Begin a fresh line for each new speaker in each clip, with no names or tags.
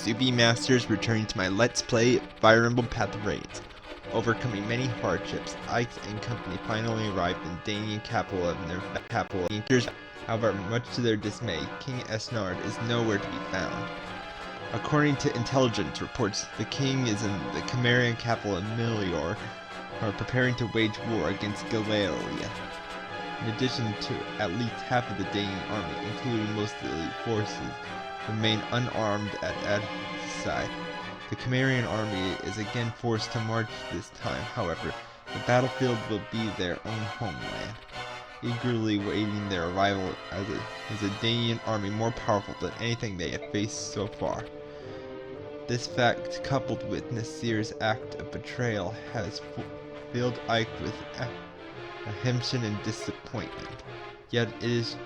Subi Masters, returning to my Let's Play Fire Emblem Path of Radiance. Overcoming many hardships, Ike and company finally arrived in Danian capital of their capital. However, much to their dismay, King Esnard is nowhere to be found. According to intelligence reports, the king is in the Cimmerian capital of Melior, preparing to wage war against Galeria. In addition to at least half of the Danian army, including most of the elite forces, remain unarmed at Adeside. The Cimmerian army is again forced to march this time, however, the battlefield will be their own homeland, eagerly waiting their arrival as a Danian army more powerful than anything they have faced so far. This fact, coupled with Nasir's act of betrayal, has filled Ike with apprehension and disappointment. Yet it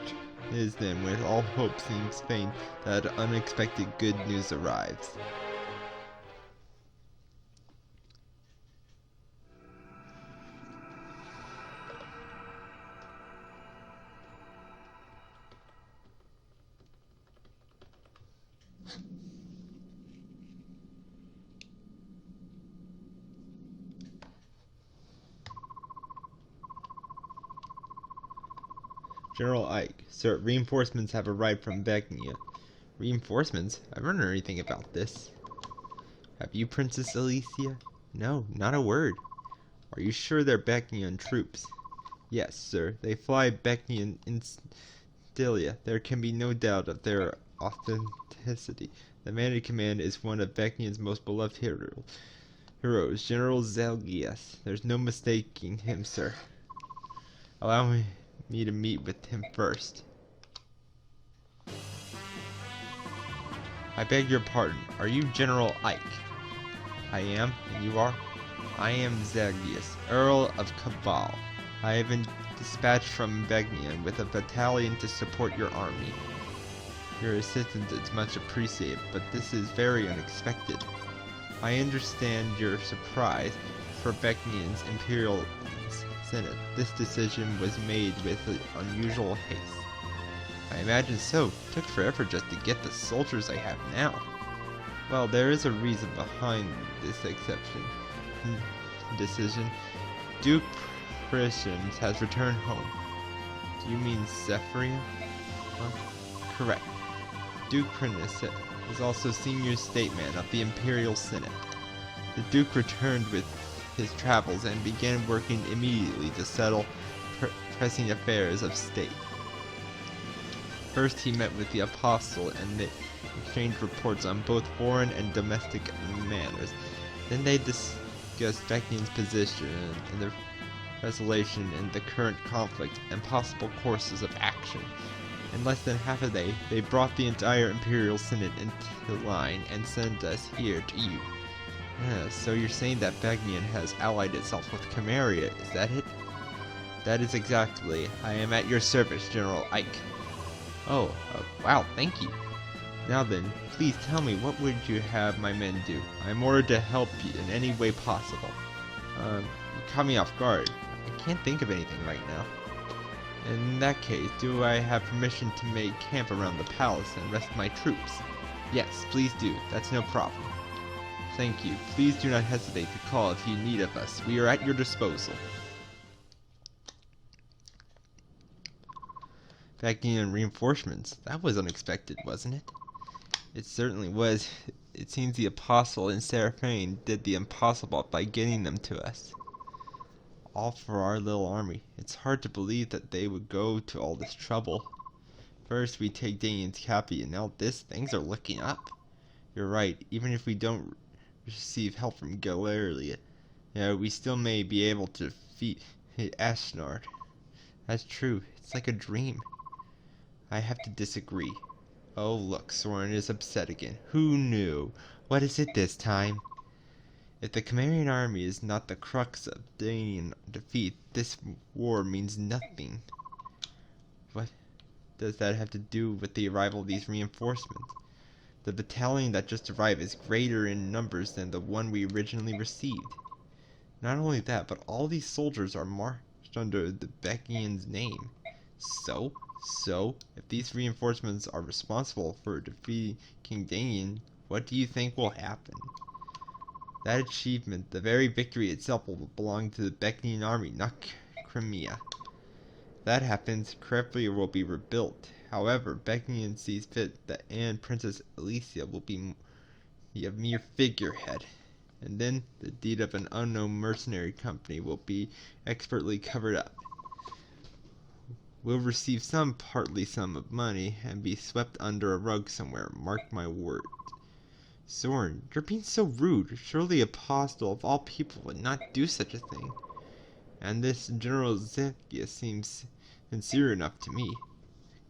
is then, when all hope seems faint, that unexpected good news arrives. General Ike, sir, reinforcements have arrived from Begnia. Reinforcements? I haven't heard anything about this. Have you, Princess Alicia? No, not a word. Are you sure they're Begnian troops? Yes, sir. They fly Begnian insignia. There can be no doubt of their authenticity. The man in command is one of Begnian's most beloved heroes, General Zelgias. There's no mistaking him, sir. Allow me to meet with him first. I beg your pardon. Are you General Ike? I am, and you are? I am Zagius, Earl of Cabal. I have been dispatched from Begnian with a battalion to support your army. Your assistance is much appreciated, but this is very unexpected. I understand your surprise for Begnian's Imperial Senate. This decision was made with unusual haste. I imagine so. It took forever just to get the soldiers I have now. Well, there is a reason behind this decision. Duke Christians has returned home. Do you mean Zephyrium? Correct. Duke Prince is also senior stateman of the Imperial Senate. The Duke returned with his travels and began working immediately to settle pressing affairs of state. First he met with the Apostle and they exchanged reports on both foreign and domestic matters. Then they discussed Begnian's position and the resolution in the current conflict and possible courses of action. In less than half a day, they brought the entire Imperial Senate into line and sent us here to you. So you're saying that Begnian has allied itself with Cimmeria, is that it? That is exactly. I am at your service, General Ike. Oh, wow, thank you. Now then, please tell me, what would you have my men do? I am ordered to help you in any way possible. You caught me off guard. I can't think of anything right now. In that case, do I have permission to make camp around the palace and rest my troops? Yes, please do. That's no problem. Thank you. Please do not hesitate to call if you need of us. We are at your disposal. Begnian reinforcements. That was unexpected, wasn't it? It certainly was. It seems the Apostle and Seraphine did the impossible by getting them to us. All for our little army. It's hard to believe that they would go to all this trouble. First we take Danian's capital, and now this. Things are looking up. You're right. Even if we don't receive help from Galeria, we still may be able to defeat Ashnard. That's true. It's like a dream. I have to disagree. Oh look, Soren is upset again. Who knew? What is it this time? If the Cimmerian army is not the crux of Danian defeat, this war means nothing. What does that have to do with the arrival of these reinforcements? The battalion that just arrived is greater in numbers than the one we originally received. Not only that, but all these soldiers are marched under the Begnian's name. So, if these reinforcements are responsible for defeating King Danian, what do you think will happen? That achievement, the very victory itself, will belong to the Becnian army, not Crimea. If that happens, Kreplia will be rebuilt. However, Becnian sees fit that Anne Princess Alicia will be a mere figurehead. And then the deed of an unknown mercenary company will be expertly covered up. We'll receive some partly sum of money and be swept under a rug somewhere, mark my words. Soren, you're being so rude. Surely Apostle of all people would not do such a thing. And this General Zekia seems sincere enough to me.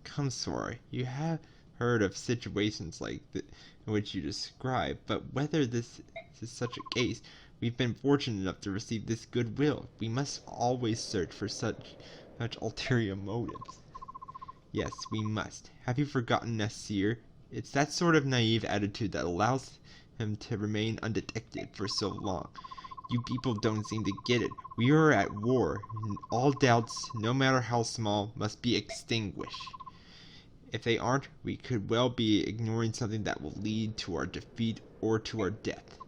Come, Soren, you have heard of situations like in which you describe, but whether this is such a case, we've been fortunate enough to receive this goodwill. We must always search for such ulterior motives. Yes, we must. Have you forgotten Nasir? It's that sort of naive attitude that allows him to remain undetected for so long. You people don't seem to get it. We are at war, and all doubts, no matter how small, must be extinguished. If they aren't, we could well be ignoring something that will lead to our defeat or to our death.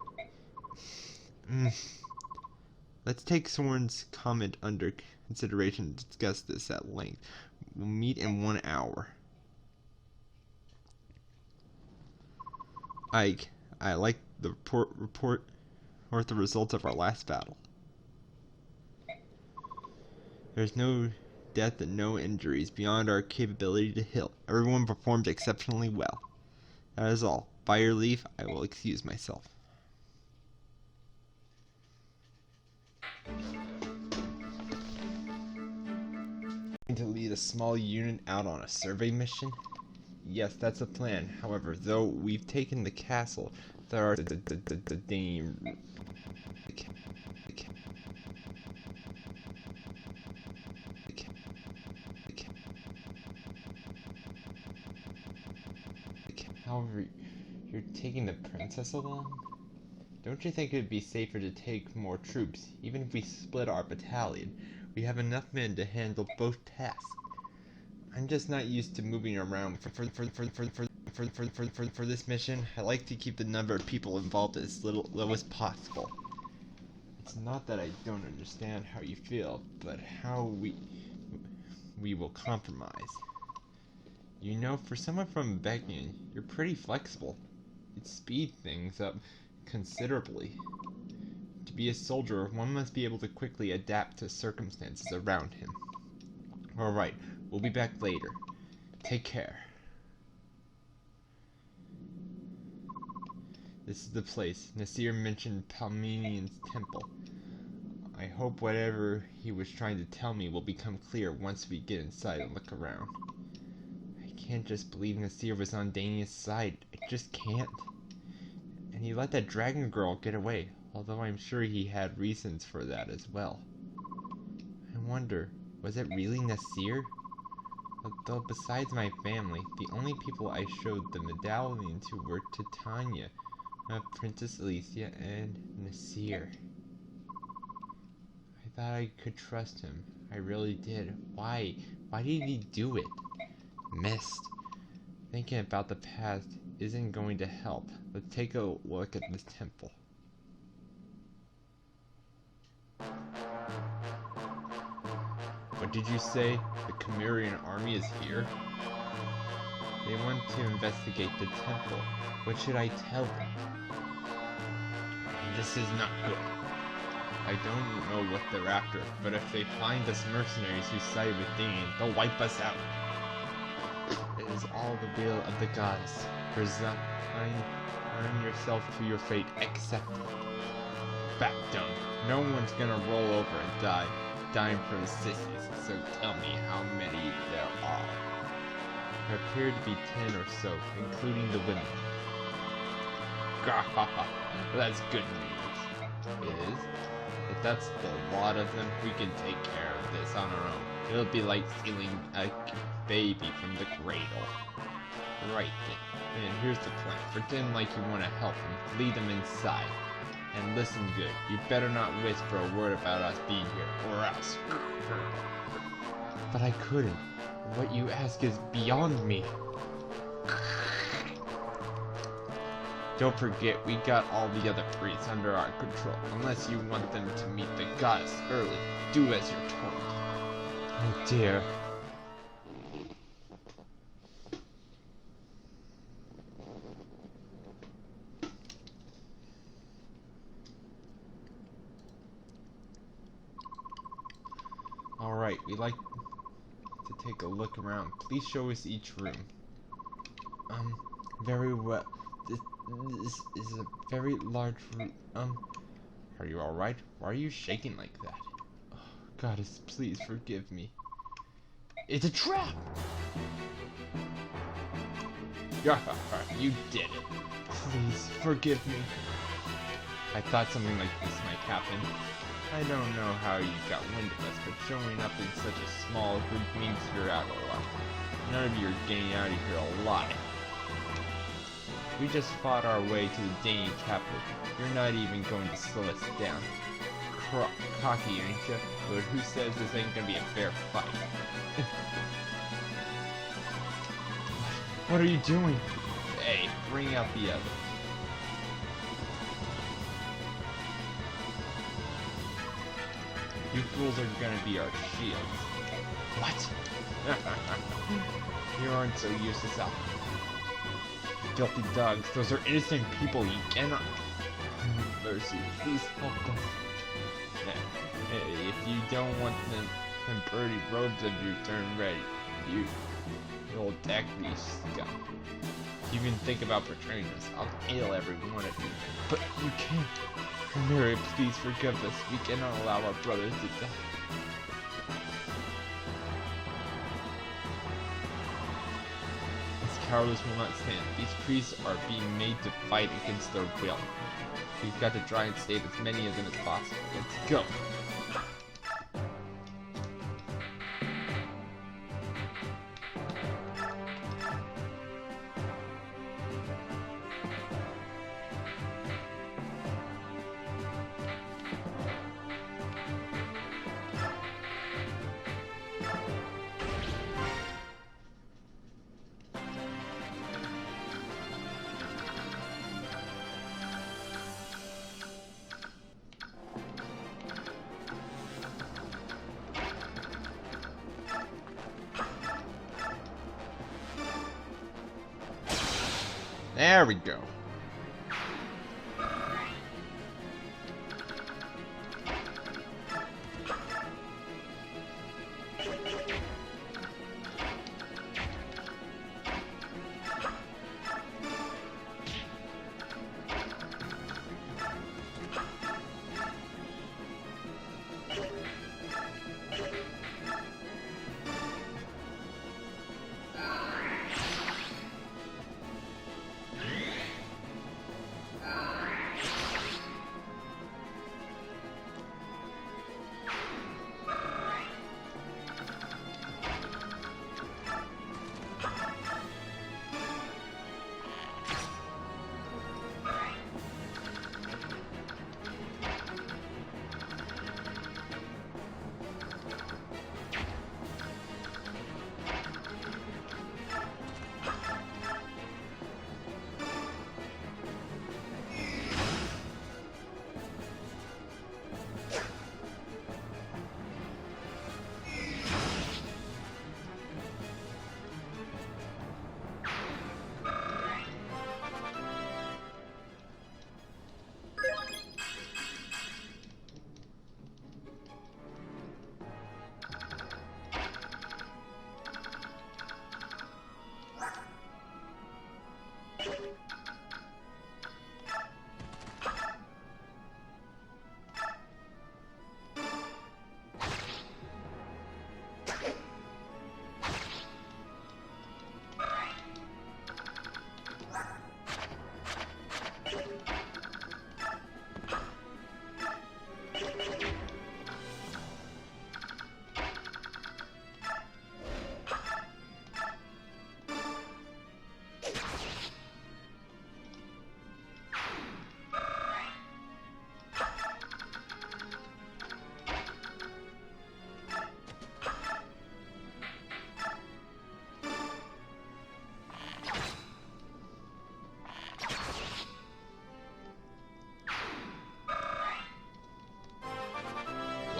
Let's take Soren's comment under consideration and discuss this at length. We'll meet in 1 hour. Ike, I like the report the results of our last battle. There's no death and no injuries beyond our capability to heal. Everyone performed exceptionally well. That is all. By your leave, I will excuse myself. To lead a small unit out on a survey mission? Yes, that's the plan. However, though we've taken the castle, there are However, you're taking the princess along? Don't you think it would be safer to take more troops? Even if we split our battalion, we have enough men to handle both tasks. I'm just not used to moving around. For this mission, I like to keep the number of people involved as low as possible. It's not that I don't understand how you feel, but how we will compromise. You know, for someone from Becnian, you're pretty flexible. You'd speed things up considerably. To be a soldier, one must be able to quickly adapt to circumstances around him. Alright, we'll be back later. Take care. This is the place. Nasir mentioned Palminian's temple. I hope whatever he was trying to tell me will become clear once we get inside and look around. I can't just believe Nasir was on Dania's side. I just can't. And he let that dragon girl get away, although I'm sure he had reasons for that as well. I wonder, was it really Nasir? Although besides my family, the only people I showed the medallion to were Titania, Princess Alicia, and Nasir. I thought I could trust him. I really did. Why? Why did he do it? Mist. Thinking about the past isn't going to help. Let's take a look at this temple. What did you say? The Chimerian army is here? They want to investigate the temple. What should I tell them? This is not good. I don't know what they're after, but if they find us mercenaries who sided with Danian, they'll wipe us out. It is all the will of the gods. Resign yourself to your fate. Accept it. Back down. No one's gonna roll over and die. Dying from sissies, so tell me how many there are. There appear to be 10 or so, including the women. Gahaha, that's good news. It is? If that's the lot of them, we can take care of this on our own. It'll be like stealing a baby from the cradle. Right then, and here's the plan. Pretend like you want to help them, lead them inside. And listen good, you better not whisper a word about us being here, or else. But I couldn't. What you ask is beyond me. Don't forget, we got all the other priests under our control. Unless you want them to meet the goddess early, do as you're told. Oh dear. Alright, we like to take a look around. Please show us each room. Very well. This is a very large room. Are you alright? Why are you shaking like that? Oh, goddess, please forgive me. It's a trap! You did it. Please, forgive me. I thought something like this might happen. I don't know how you got wind of us, but showing up in such a small group means you're out a lot. None of you are getting out of here alive. We just fought our way to the Danian capital. You're not even going to slow us down. Cocky, ain't ya? But who says this ain't gonna be a fair fight? What are you doing? Hey, bring out the others. You fools are gonna be our shields. What? You aren't so useless out. Filthy dogs, those are innocent people, you cannot... Mercy, please help them. Hey, if you don't want them birdie robes of you turn red, you old Dacry scum. You can think about betraying us, I'll kill every one of you. But you can't. Mary, please forgive us. We cannot allow our brothers to die. This cowardice will not stand. These priests are being made to fight against their will. We've got to try and save as many of them as possible. Let's go. There we go.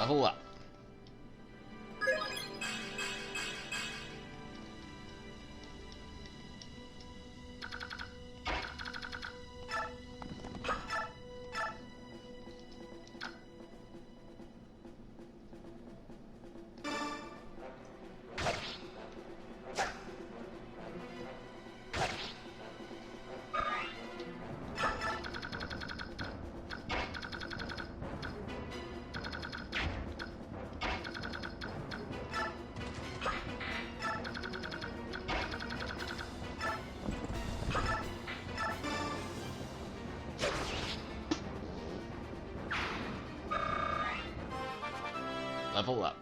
Level up. Level up.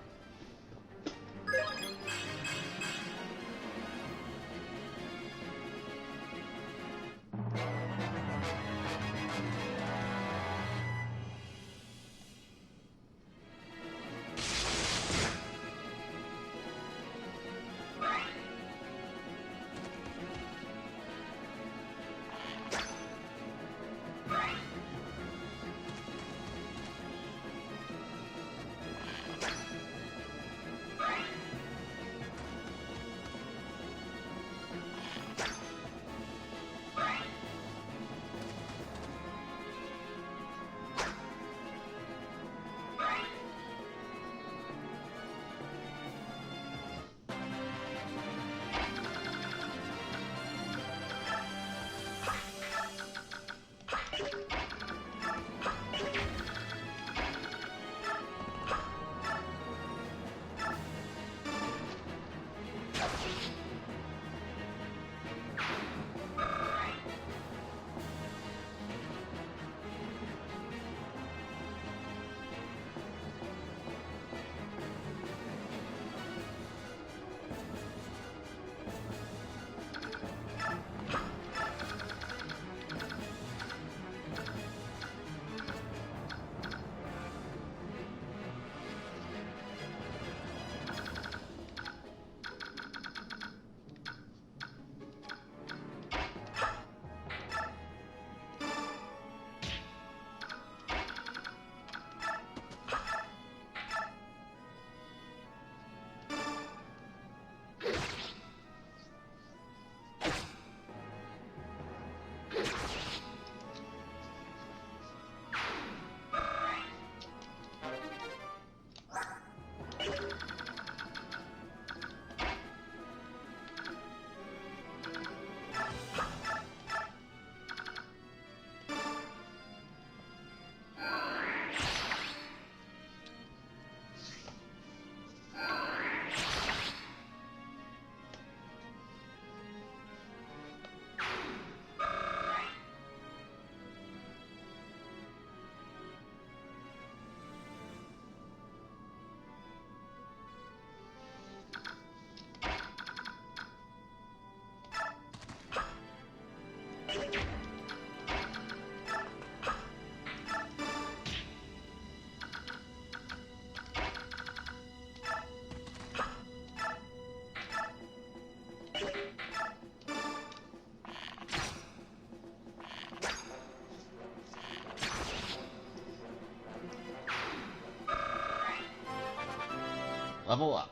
Level up.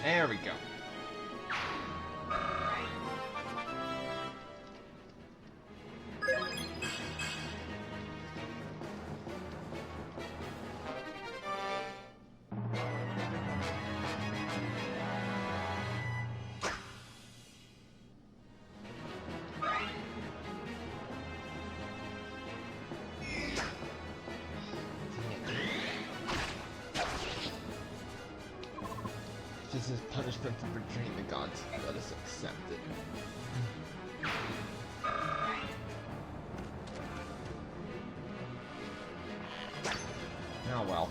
There we go. punishment for betraying the gods. Let us accept it. Oh well.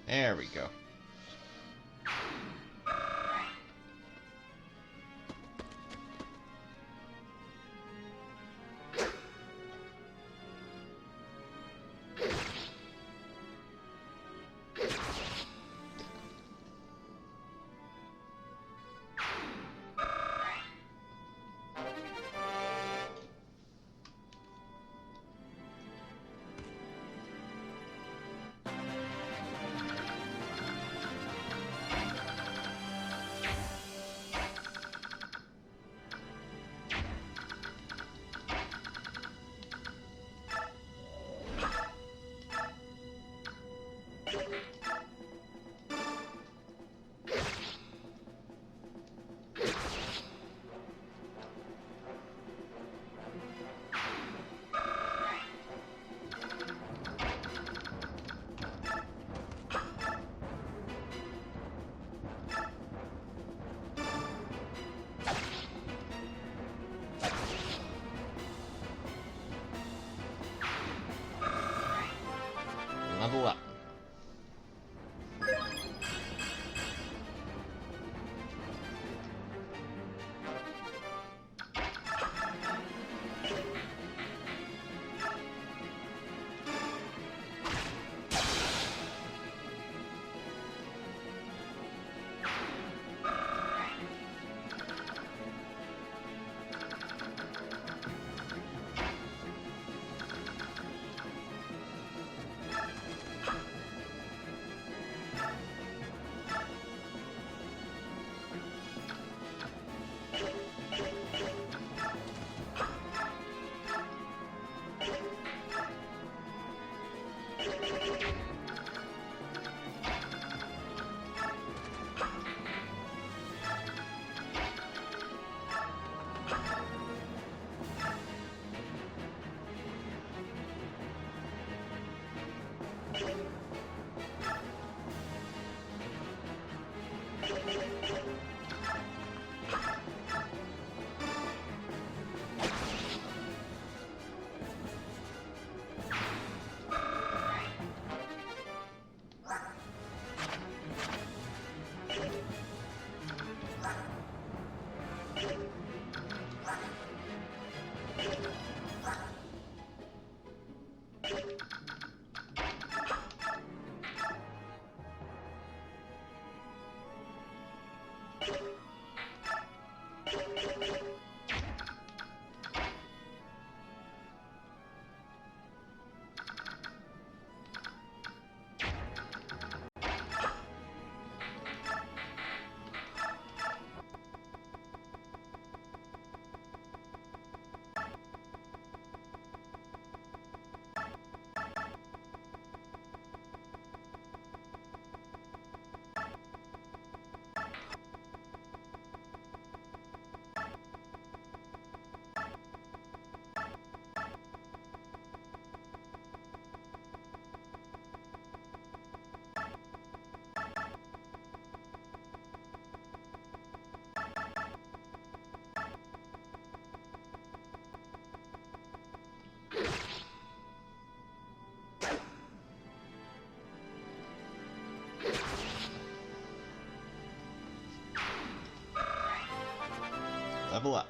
There we go. Level up. Level up.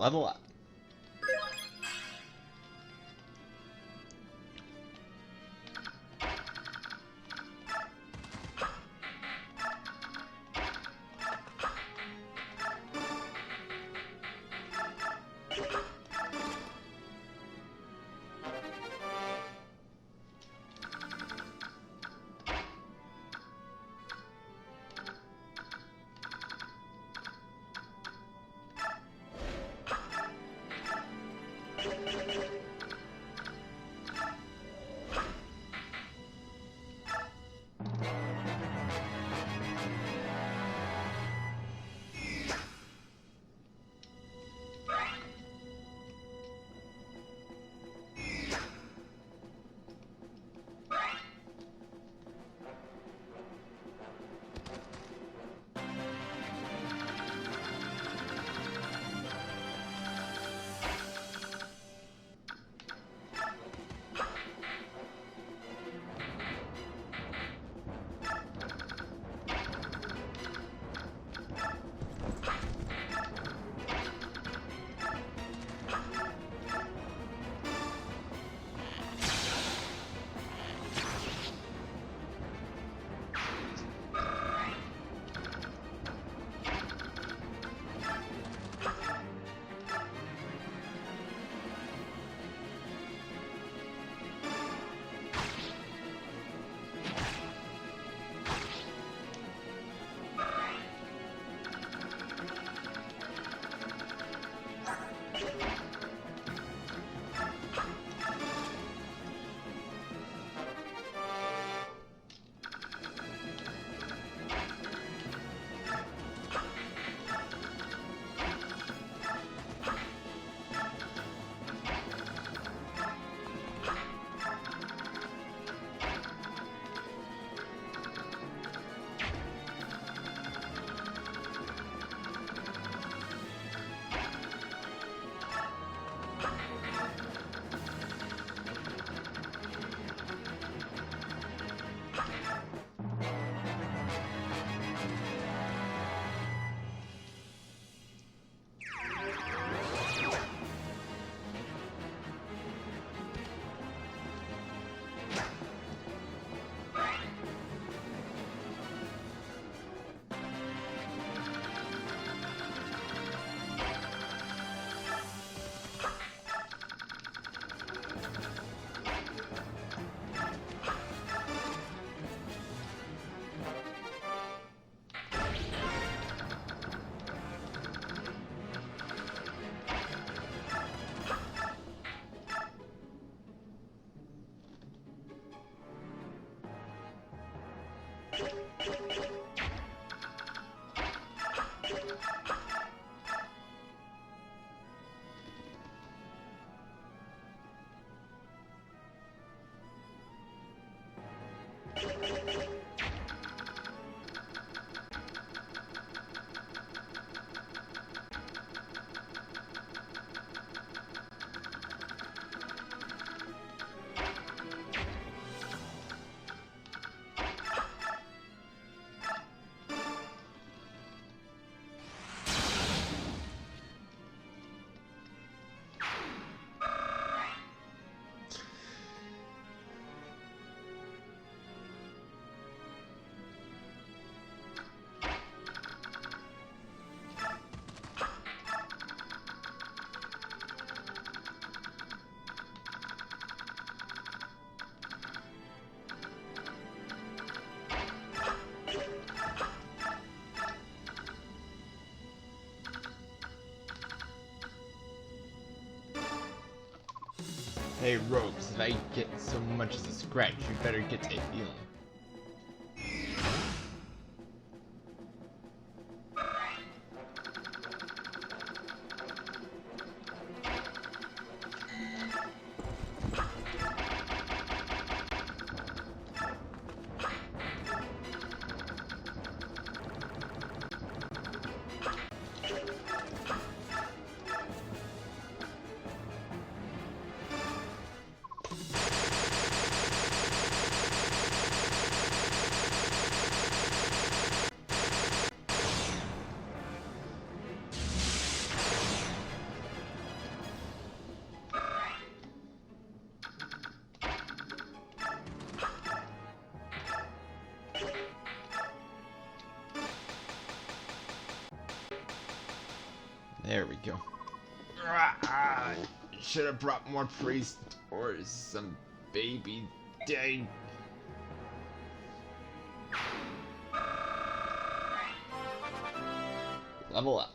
Level up. Hey Ropes, if I get so much as a scratch, you better get a feeling. There we go. Should have brought more priests or some baby day. Level up.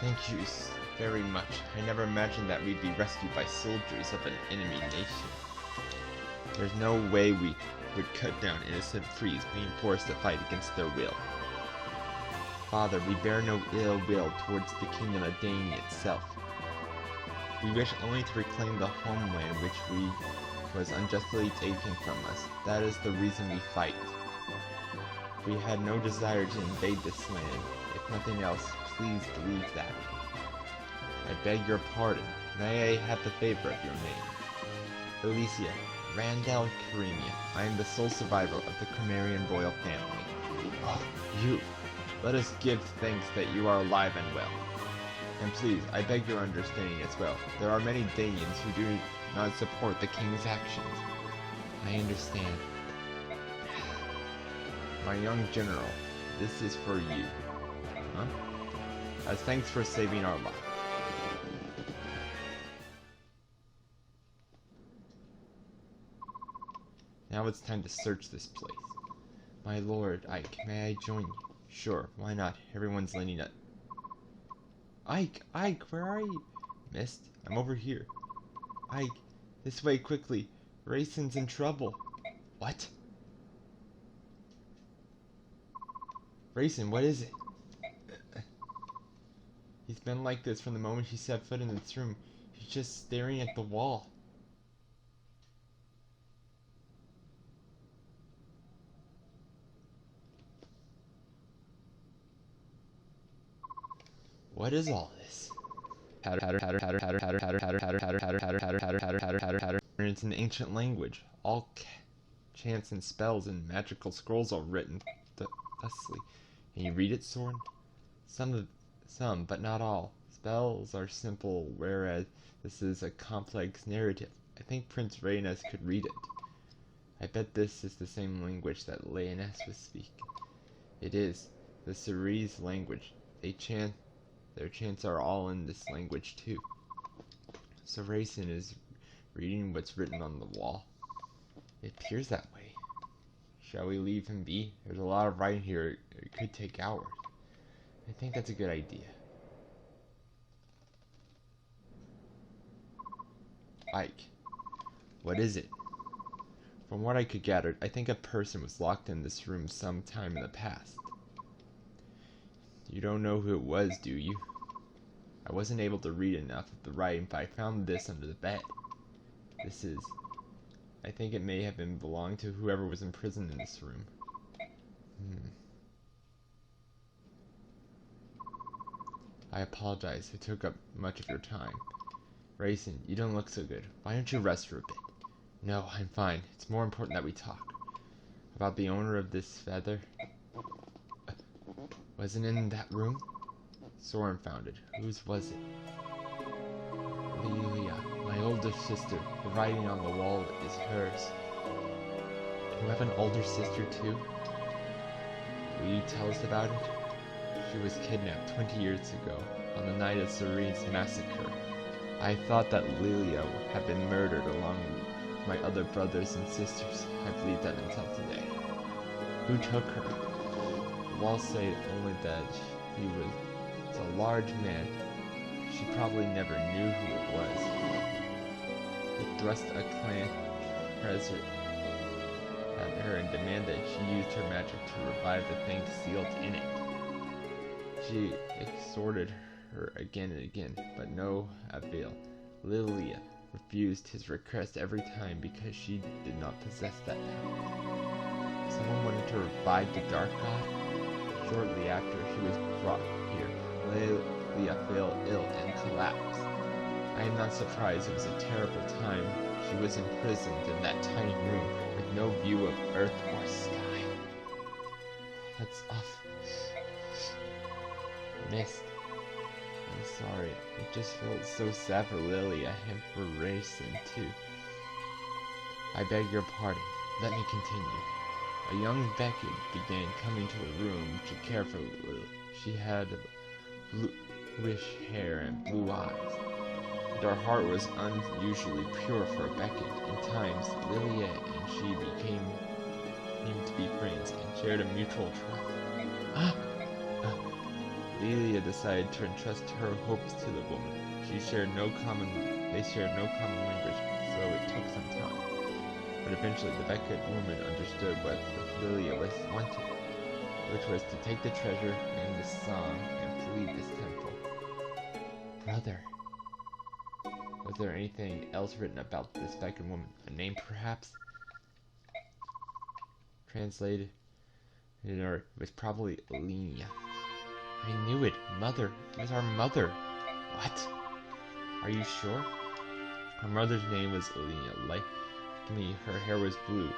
Thank you very much. I never imagined that we'd be rescued by soldiers of an enemy nation. There's no way we would cut down innocent Frees being forced to fight against their will. Father, we bear no ill will towards the kingdom of Dane itself. We wish only to reclaim the homeland which was unjustly taken from us. That is the reason we fight. We had no desire to invade this land. If nothing else, please believe that. I beg your pardon. May I have the favor of your name? Alicia, Randall Karemia. I am the sole survivor of the Cremarian royal family. Oh, you. Let us give thanks that you are alive and well. And please, I beg your understanding as well. There are many Danians who do not support the king's actions. I understand. My young general, this is for you. Huh? As thanks for saving our lives. Now it's time to search this place. My lord, Ike, may I join you? Sure, why not? Everyone's leaning up. Ike, where are you? Mist, I'm over here. Ike, this way quickly. Rayson's in trouble. What? Rayson, what is it? He's been like this from the moment he set foot in this room. He's just staring at the wall. What is all this? It's an ancient language. All chants and spells and magical scrolls are written thusly. Can you read it, Soren? Some, but not all. Spells are simple, whereas this is a complex narrative. I think Prince Radiance could read it. I bet this is the same language that Leoness was speaking. It is. The Ceres language. Their chants are all in this language too. So Rayson is reading what's written on the wall. It appears that way. Shall we leave him be? There's a lot of writing here. It could take hours. I think that's a good idea. Ike, what is it? From what I could gather, I think a person was locked in this room sometime in the past. You don't know who it was, do you? I wasn't able to read enough of the writing, but I found this under the bed. I think it may have belonged to whoever was imprisoned in this room. I apologize, it took up much of your time. Rayson, you don't look so good. Why don't you rest for a bit? No, I'm fine. It's more important that we talk. About the owner of this feather? Wasn't in that room? Soren found it. Whose was it? Lilia, my older sister. The writing on the wall is hers. You have an older sister too? Will you tell us about it? She was kidnapped 20 years ago, on the night of Serene's massacre. I thought that Lilia had been murdered along with my other brothers and sisters. I believed that until today. Who took her? The walls say only that he was a large man. She probably never knew who it was. He thrust a clan treasure at her and demanded that she used her magic to revive the thing sealed in it. She exhorted her again and again, but no avail. Lilia refused his request every time because she did not possess that power. Someone wanted to revive the Dark God? Shortly after she was brought here, Lilia fell ill and collapsed. I am not surprised. It was a terrible time. She was imprisoned in that tiny room with no view of earth or sky. That's awful. Mist. I'm sorry. It just felt so sad for Lilia and for Rayson too. I beg your pardon. Let me continue. A young Beckett began coming to the room to care for Lilia. She had bluish hair and blue eyes, and her heart was unusually pure for a Beckett. In times, Lilia and she came to be friends and shared a mutual trust. Lilia decided to entrust her hopes to the woman. They shared no common language, so it took some time. But eventually the Beckett woman understood what Lilia wanted, which was to take the treasure and the song and flee this temple. Brother, was there anything else written about this Beckett woman? A name, perhaps? Translated, it was probably Alenia. I knew it. Mother. It was our mother. What? Are you sure? Her mother's name was Alenia. Like me, her hair was blue,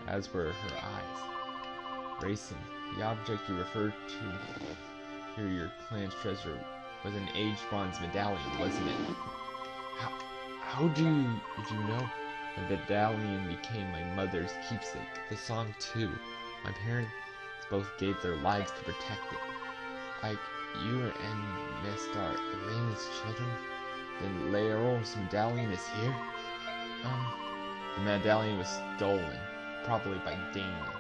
as were her eyes. Rayson, the object you referred to here, your clan's treasure, was an aged bronze medallion, wasn't it? How did you know? The medallion became my mother's keepsake. The song, too. My parents both gave their lives to protect it. Like you and Mr. Elaine's children? Then Leo's medallion is here? The medallion was stolen, probably by Dana.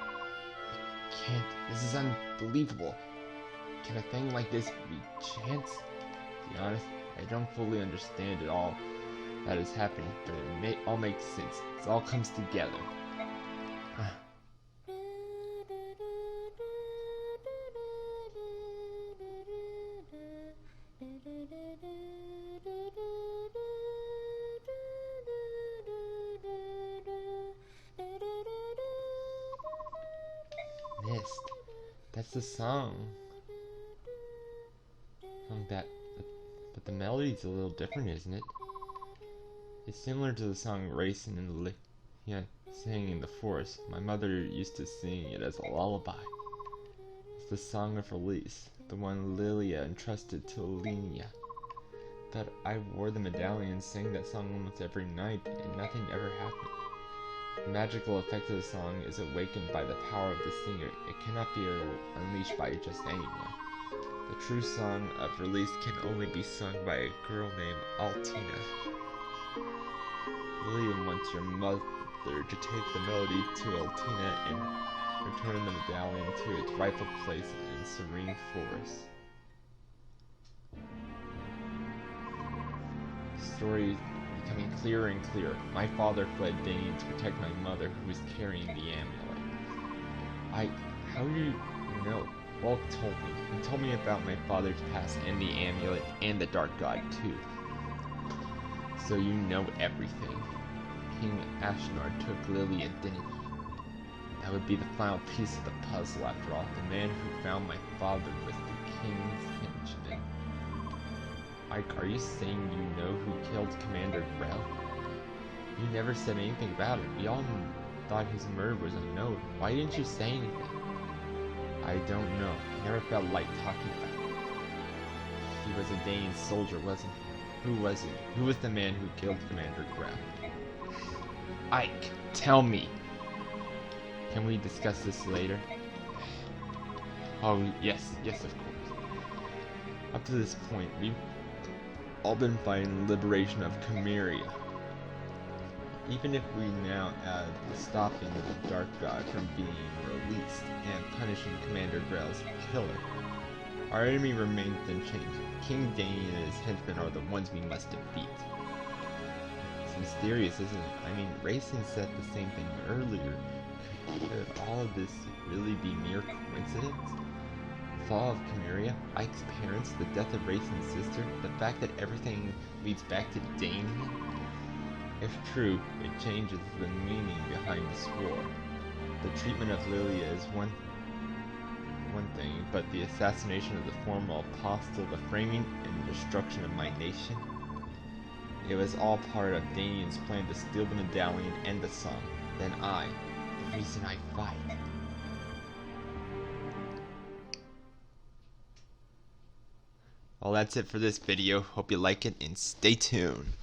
This is unbelievable. Can a thing like this be chance? To be honest, I don't fully understand it all that is happening, but it all makes sense. It all comes together. Mist. That's the song. But the melody's a little different, isn't it? It's similar to the song Rayson and Lilia sang in the forest. My mother used to sing it as a lullaby. It's the song of release, the one Lilia entrusted to Alenia. But I wore the medallion and sang that song almost every night, and nothing ever happened. The magical effect of the song is awakened by the power of the singer. It cannot be unleashed by just anyone. The true song of release can only be sung by a girl named Altina. William wants your mother to take the melody to Altina and return the medallion to its rightful place in serene forest. The story is becoming clearer and clearer. My father fled Dane to protect my mother, who was carrying the amulet. How do you know? Walt told me. He told me about my father's past and the amulet and the Dark God too. So you know everything. King Ashnard took Lilia, didn't he? That would be the final piece of the puzzle after all. The man who found my father was the king's henchman. Ike, are you saying you know who killed Commander Grell? You never said anything about it. We all thought his murder was unknown. Why didn't you say anything? I don't know. I never felt like talking about it. He was a Dane soldier, wasn't he? Who was he? Who was the man who killed Commander Grell? Ike, tell me! Can we discuss this later? Oh, yes, of course. Up to this point, we've all been fighting the liberation of Chimeria. Even if we now add stopping the Dark God from being released and punishing Commander Grell's killer, our enemy remains unchanged. King Dane and his henchmen are the ones we must defeat. It's mysterious, isn't it? I mean, Rayson said the same thing earlier. Could all of this really be mere coincidence? The fall of Chimeria, Ike's parents, the death of Rayson's sister, the fact that everything leads back to Dane? If true, it changes the meaning behind this war. The treatment of Lilia is one thing, but the assassination of the former apostle, the framing and destruction of my nation, it was all part of Danien's plan to steal the medallion and the song. Then the reason I fight. Well, that's it for this video. Hope you like it and stay tuned.